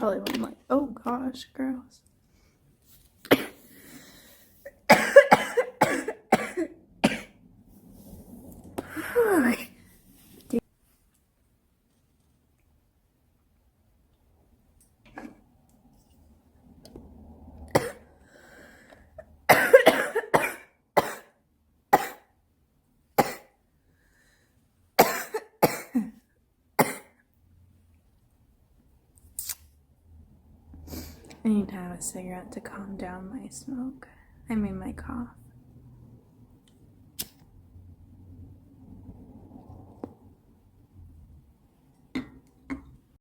probably wouldn't like. Oh gosh, gross. I need to have a cigarette to calm down my smoke. I mean my cough.